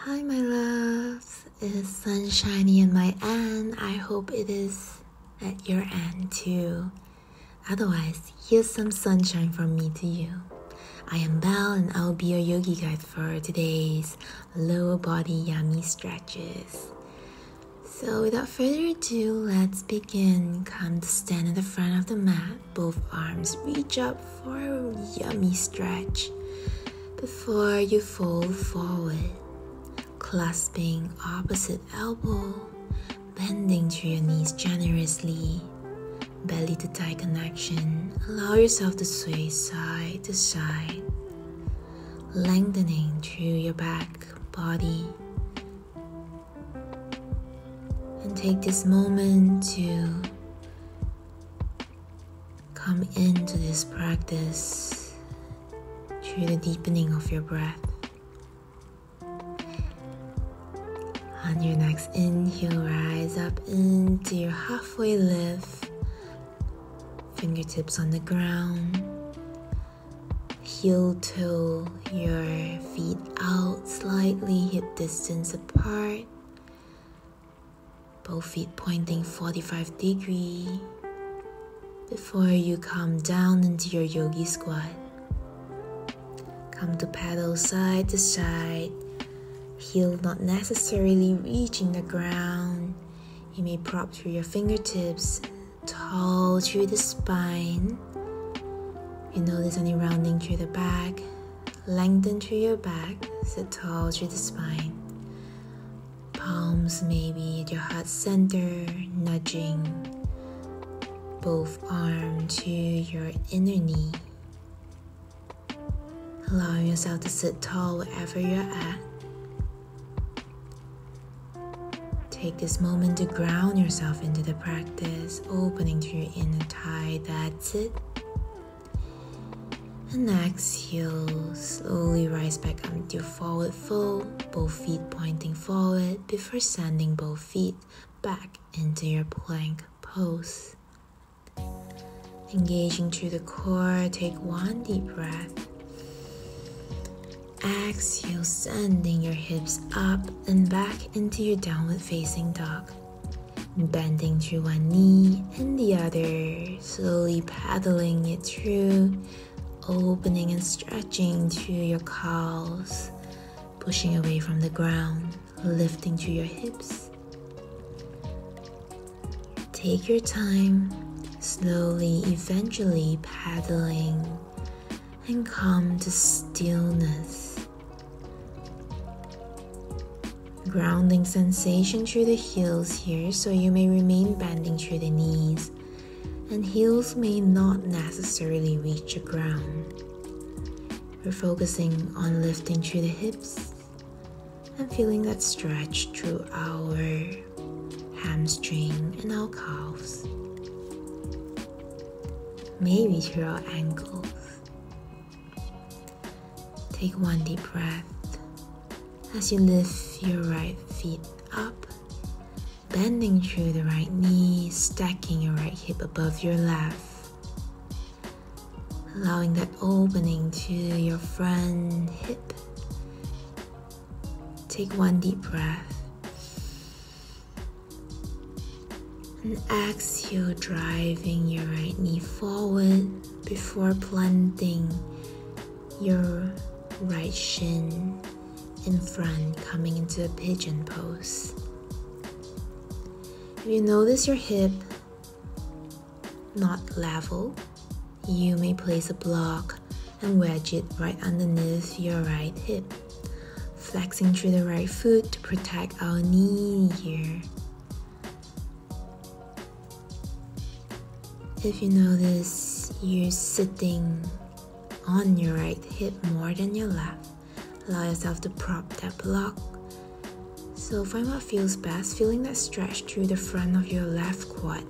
Hi my loves, it is sunshiny on my end. I hope it is at your end too. Otherwise, here's some sunshine from me to you. I am Belle and I'll be your yogi guide for today's lower body yummy stretches. So without further ado, let's begin. Come to stand at the front of the mat. Both arms reach up for a yummy stretch before you fold forward. Clasping opposite elbow, bending through your knees generously, belly to thigh connection. Allow yourself to sway side to side, lengthening through your back body. And take this moment to come into this practice through the deepening of your breath. On your next inhale, rise up into your halfway lift. Fingertips on the ground. Heel toe your feet out slightly, hip distance apart. Both feet pointing 45 degrees. Before you come down into your yogi squat. Come to paddle side to side. Heel not necessarily reaching the ground. You may prop through your fingertips, tall through the spine. You notice any rounding through the back, lengthen through your back, sit tall through the spine. Palms maybe at your heart center, nudging both arms to your inner knee. Allowing yourself to sit tall wherever you're at. Take this moment to ground yourself into the practice, opening through your inner thigh, that's it. And exhale, slowly rise back up into forward fold, both feet pointing forward before sending both feet back into your plank pose. Engaging through the core, take one deep breath. Exhale, sending your hips up and back into your downward facing dog. Bending through one knee and the other, slowly paddling it through, opening and stretching through your calves, pushing away from the ground, lifting through your hips. Take your time, slowly, eventually paddling, and come to stillness. Grounding sensation through the heels here, so you may remain bending through the knees, and heels may not necessarily reach the ground. We're focusing on lifting through the hips and feeling that stretch through our hamstring and our calves, maybe through our ankles. Take one deep breath as you lift your right feet up, bending through the right knee, stacking your right hip above your left, allowing that opening to your front hip. Take one deep breath and exhale, driving your right knee forward before planting your right shin in front, coming into a pigeon pose. If you notice your hip not level, you may place a block and wedge it right underneath your right hip, flexing through the right foot to protect our knee here. If you notice you're sitting on your right hip more than your left, allow yourself to prop that block. So find what feels best, feeling that stretch through the front of your left quad.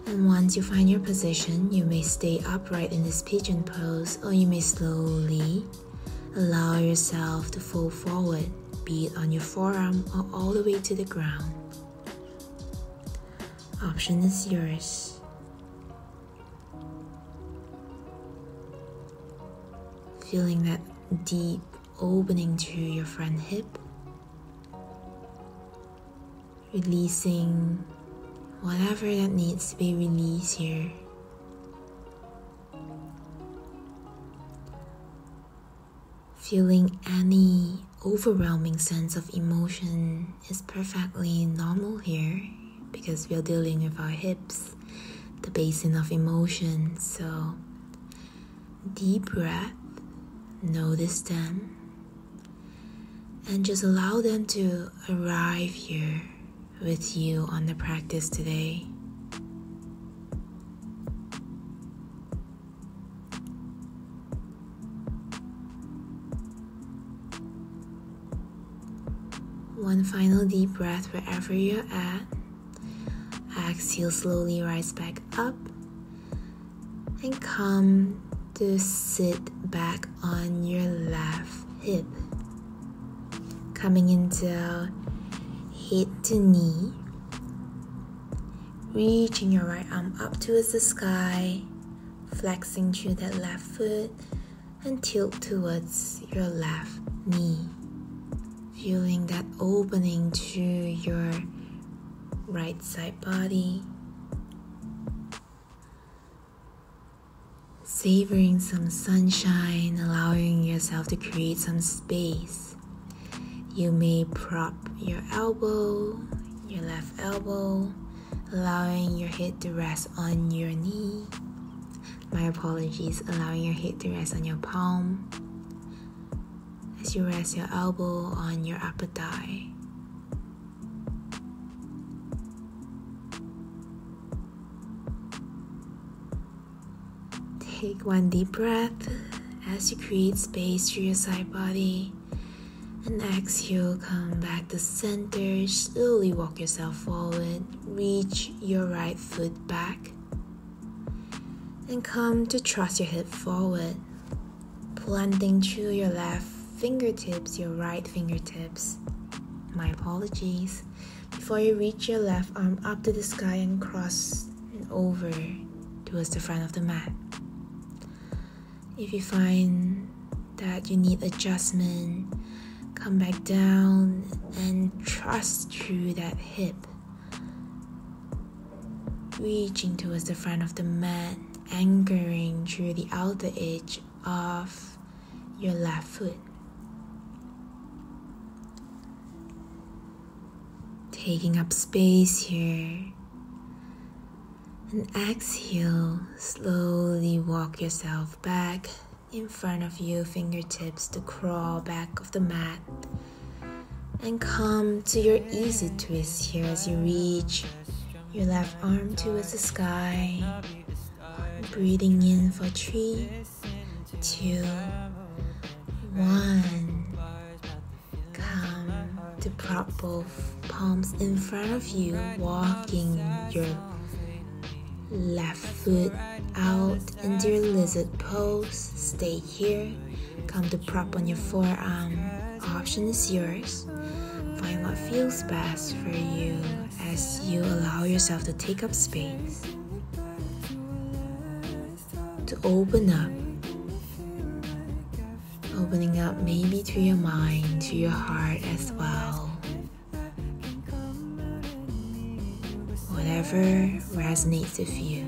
And once you find your position, you may stay upright in this pigeon pose, or you may slowly allow yourself to fold forward, be it on your forearm or all the way to the ground. Option is yours. Feeling that deep opening through your front hip, releasing whatever that needs to be released here. Feeling any overwhelming sense of emotion is perfectly normal here because we are dealing with our hips, the basin of emotion. So deep breath, notice them, and just allow them to arrive here with you on the practice today. One final deep breath wherever you're at. Exhale, slowly rise back up and come to sit back on your left hip. Coming into head to knee. Reaching your right arm up towards the sky, flexing through that left foot and tilt towards your left knee. Feeling that opening through your right side body. Savoring some sunshine, allowing yourself to create some space. You may prop your elbow, your left elbow, allowing your head to rest on your knee. My apologies, allowing your head to rest on your palm. As you rest your elbow on your upper thigh. Take one deep breath as you create space through your side body. And exhale, come back to center. Slowly walk yourself forward. Reach your right foot back. And come to thrust your hip forward. Planting through your left fingertips, your right fingertips. My apologies. Before you reach your left arm up to the sky and cross and over towards the front of the mat. If you find that you need adjustment, come back down and thrust through that hip. Reaching towards the front of the mat, anchoring through the outer edge of your left foot. Taking up space here. And exhale, slowly walk yourself back in front of you, fingertips to crawl back of the mat. And come to your easy twist here as you reach your left arm towards the sky. Breathing in for 3, 2, 1. Come to prop both palms in front of you, walking your left foot out into your lizard pose. Stay here. Come to prop on your forearm. Option is yours. Find what feels best for you as you allow yourself to take up space. To open up. Opening up maybe through your mind, through your heart as well. Whatever resonates with you.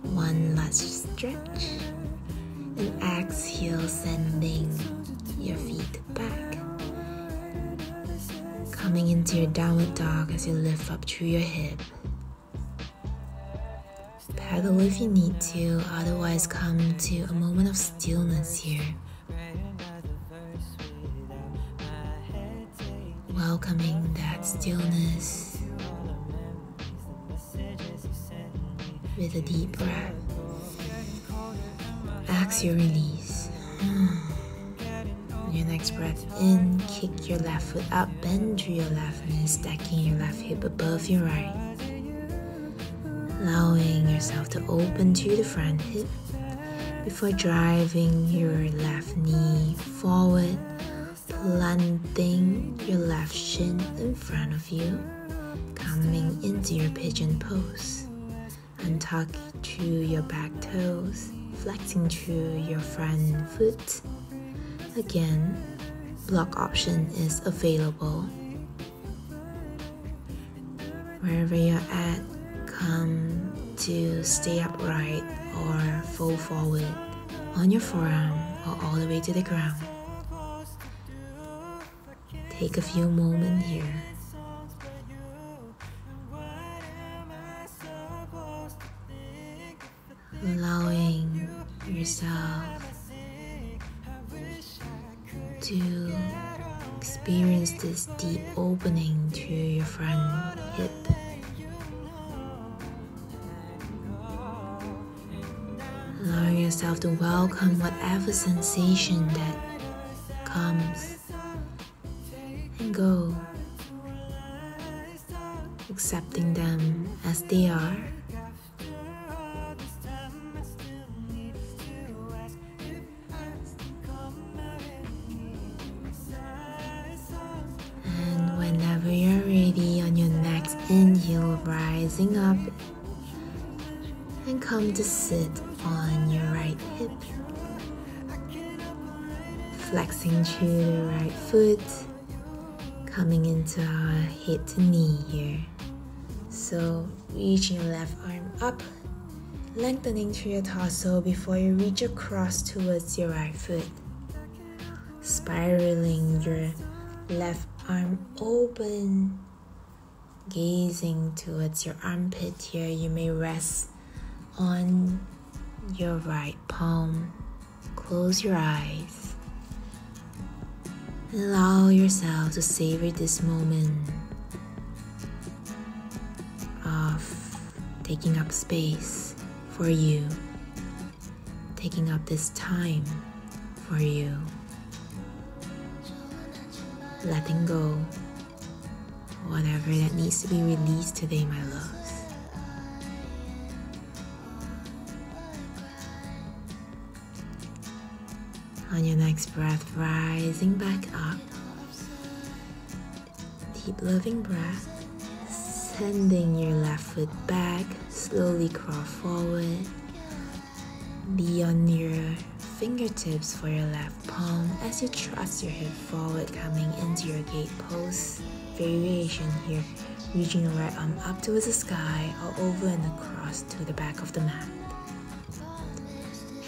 One last stretch. And exhale, sending your feet back. Coming into your downward dog as you lift up through your hip. Pedal if you need to, otherwise come to a moment of stillness here. Welcoming that stillness with a deep breath. Exhale, release. On your next breath in, kick your left foot up, bend through your left knee, stacking your left hip above your right. Allowing yourself to open to the front hip before driving your left knee forward, planting your left shin in front of you, coming into your pigeon pose. Untuck through your back toes, flexing through your front foot. Again, block option is available. Wherever you're at, come to stay upright or fold forward on your forearm or all the way to the ground. Take a few moments here. Allowing yourself to experience this deep opening through your front hip. Allowing yourself to welcome whatever sensation that comes and go, accepting them as they are. And whenever you're ready, on your next inhale, rising up and come to sit on your right hip, flexing through the right foot, coming into our head to knee here. So reaching your left arm up, lengthening through your torso before you reach across towards your right foot, spiraling your left arm open, gazing towards your armpit here. You may rest on your right palm. Close your eyes. Allow yourself to savor this moment of taking up space for you, taking up this time for you, letting go whatever that needs to be released today, my loves. On your next breath, rising back up, deep loving breath, sending your left foot back, slowly crawl forward, be on your fingertips for your left palm as you thrust your hip forward, coming into your gate pose variation here, reaching your right arm up towards the sky or over and across to the back of the mat.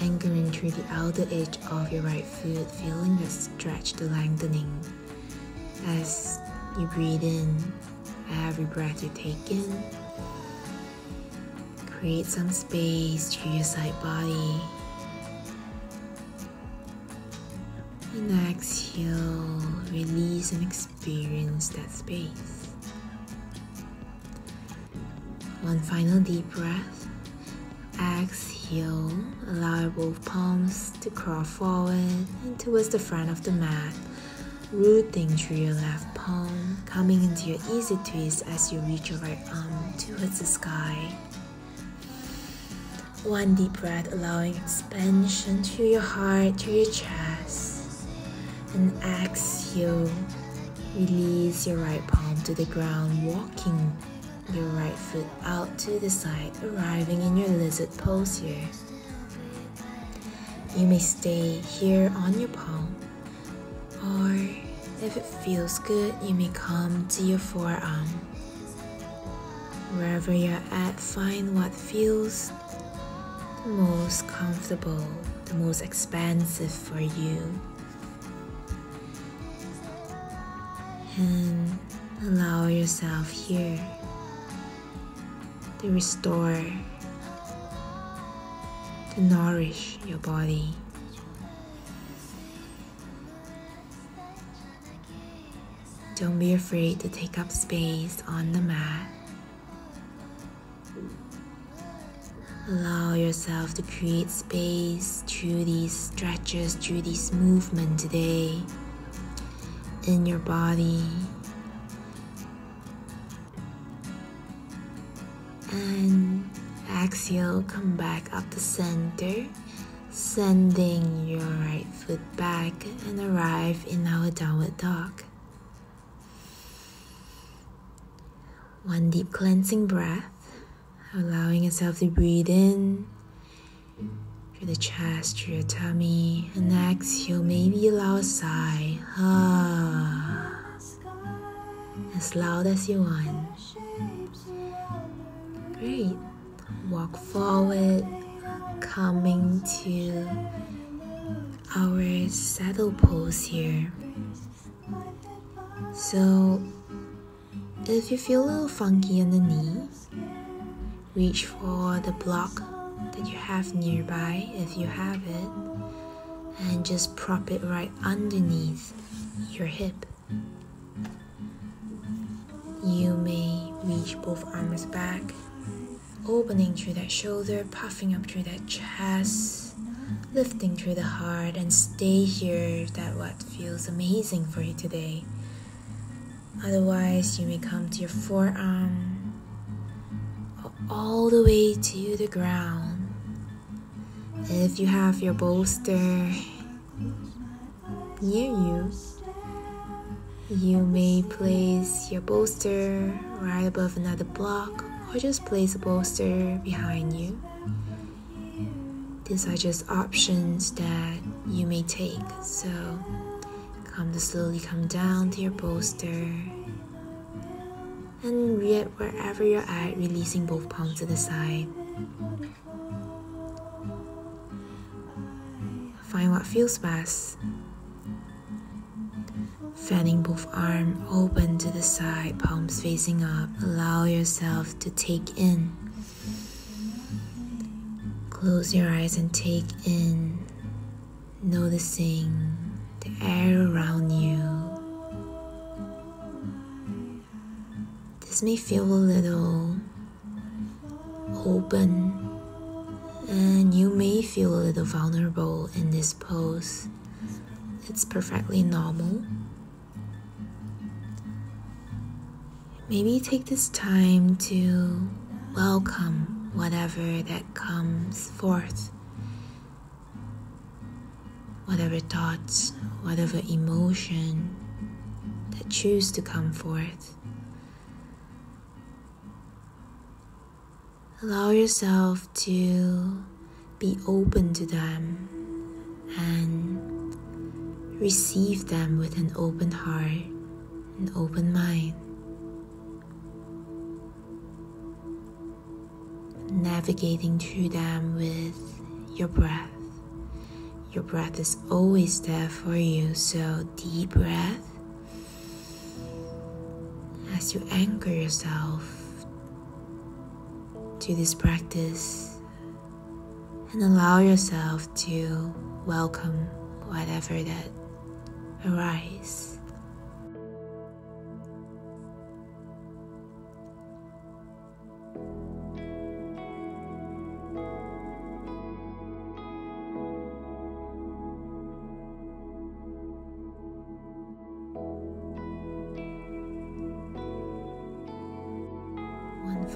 Anchoring through the outer edge of your right foot, feeling the stretch, the lengthening as you breathe in. Every breath you take in, create some space through your side body, and exhale, release and experience that space. One final deep breath. Exhale, allow both palms to crawl forward and towards the front of the mat, rooting through your left palm, coming into your easy twist as you reach your right arm towards the sky. One deep breath, allowing expansion through your heart, through your chest. And exhale, release your right palm to the ground, walking your right foot out to the side, arriving in your lizard pose here. You may stay here on your palm, or if it feels good, you may come to your forearm. Wherever you're at, find what feels the most comfortable, the most expansive for you. And allow yourself here to restore, to nourish your body. Don't be afraid to take up space on the mat. Allow yourself to create space through these stretches, through these movements today in your body. And exhale, come back up the center, sending your right foot back and arrive in our downward dog. One deep cleansing breath, allowing yourself to breathe in, through the chest, through your tummy, and exhale, maybe allow a sigh. As loud as you want. Great. Walk forward, coming to our saddle pose here. So, if you feel a little funky on the knee, reach for the block that you have nearby, if you have it, and just prop it right underneath your hip. You may reach both arms back, opening through that shoulder, puffing up through that chest, lifting through the heart, and stay here if that's what feels amazing for you today. Otherwise, you may come to your forearm all the way to the ground. If you have your bolster near you, you may place your bolster right above another block, or just place a bolster behind you. These are just options that you may take. So slowly come down to your bolster, and wherever you're at, releasing both palms to the side. Find what feels best. Fanning both arms open to the side, palms facing up. Allow yourself to take in. Close your eyes and take in, noticing the air around you. This may feel a little open, and you may feel a little vulnerable in this pose. It's perfectly normal. Maybe take this time to welcome whatever that comes forth. Whatever thoughts, whatever emotion that choose to come forth. Allow yourself to be open to them and receive them with an open heart, an open mind. Navigating through them with your breath. Your breath is always there for you, so deep breath as you anchor yourself to this practice, and allow yourself to welcome whatever that arises.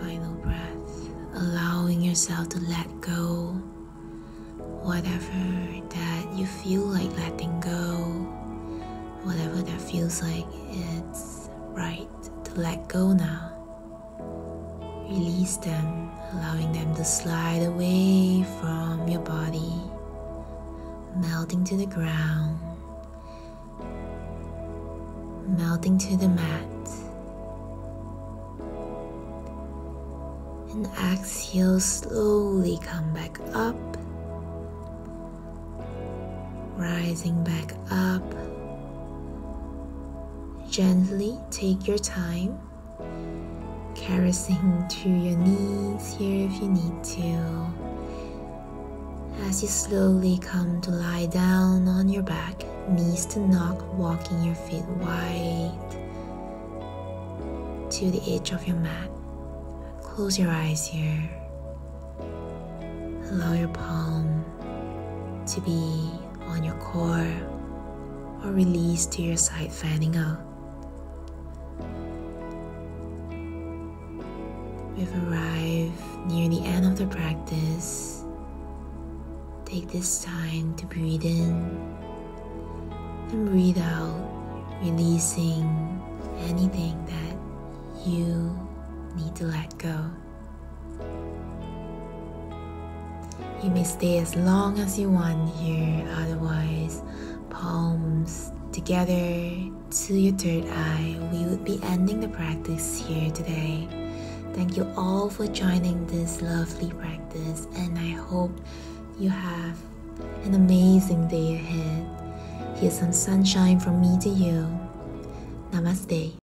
Final breath, allowing yourself to let go whatever that you feel like letting go, whatever that feels like it's right to let go now. Release them, allowing them to slide away from your body, melting to the ground, melting to the mat. And exhale, slowly come back up, rising back up. Gently take your time, caressing through your knees here if you need to. As you slowly come to lie down on your back, knees to knock, walking your feet wide to the edge of your mat. Close your eyes here. Allow your palm to be on your core or release to your side, fanning out. We've arrived near the end of the practice. Take this time to breathe in and breathe out, releasing anything that you need to let go. You may stay as long as you want here, otherwise, palms together to your third eye. We would be ending the practice here today. Thank you all for joining this lovely practice, and I hope you have an amazing day ahead. Here's some sunshine from me to you. Namaste.